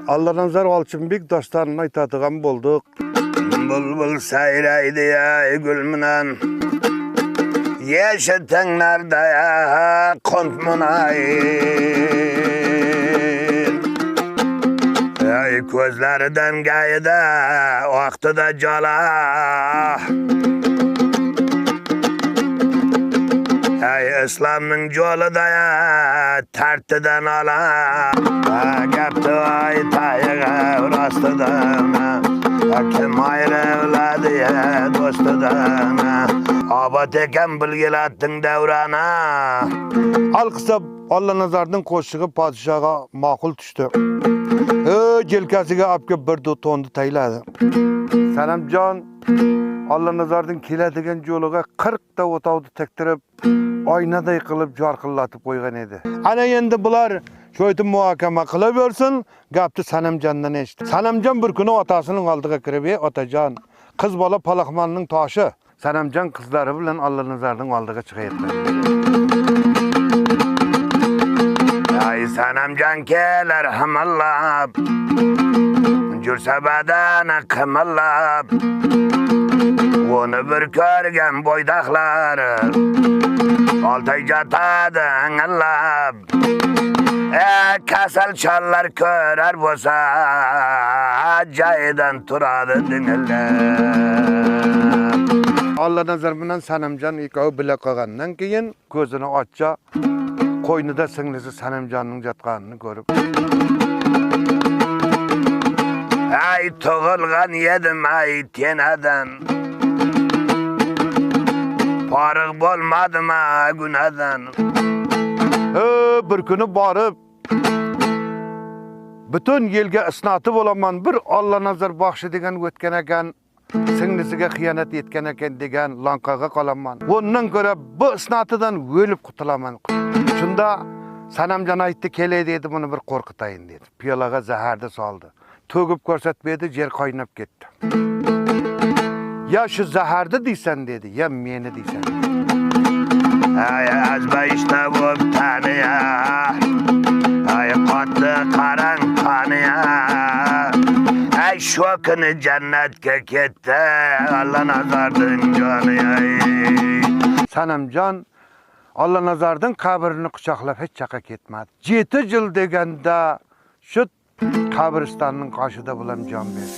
Allah'dan zar Alçınbek dastanını aytadigan bolduq. Bulbul sayraydı ya gülmünen. Yeşetenlerde ya kontmunayın. Ay gözlerden gayda vaktıda cala. Ay İslam'ın yolu da ya tertiden ala. Gaptı ay tayyga rastıdan. Kim ayrı evladı ya dostudan. Abat eken bilgilattın devrana. Al kısa Allah nazardan koşuğu padişaha makul düştü. Jelkasiga apke bir tondu tayladı. Sanamjon Allah nazardan keladigan yo'liga 40 ta o'tavdi tektirib, oynaday qilib jarqillatib qo'ygan edi. Ana endi bular sho'ytib muhokama qilaversin, gapni Sanamjondan eshitdi. Sanamjon bir kuni otasining oldiga kirib, "Otajon, qiz bola palaxmonning toshi." Sanamjon qizlari bilan Allah nazardan oldiga chiqayapti. Ay Sanamjon keler hamallab, Jursabadan qimallab, onu bir ko'rgan bo'ydaqlar, oltay jatadi angallab. Kasal challar ko'rar bo'lsa, joyidan turadi dingillab. Allah nazar bilan Sanamjon ikkovi bila qolgandan keyin ko'zini ochcha qo'ynida singlisi Sanamjonning yotganini ko'rib, ay tug'ilgan yedim ay tenadan, farq bo'lmadim gunadan. Bir kuni borib butun yelga isnoti bo'laman, bir Allah nazar baxshi degan o'tgan ekan, singlisiga xiyonat etgan ekan degan lanqaga qolaman. Bundan ko'ra bu isnotidan o'lib qutulaman. Shunda Sanamjon aytdi, kelay dedi, buni bir qo'rqitayin dedi. Piyolaga zaharni soldi. To'gib ko'rsatmadi, yer qaynab ketdi. Ya shu zaharni deysan dedi, ya meni deysan. Ay azba işte bu tane ya. Ay qotli qarang qani ya. Ay shu kuni jannatga ketdi, Allah nazardan joni ay. Sanamjon Allah nazardan qabrini quchoqlab hech chaqa ketmadi. 7 yil deganda shu qabristonning qoshida bilan jon berdi.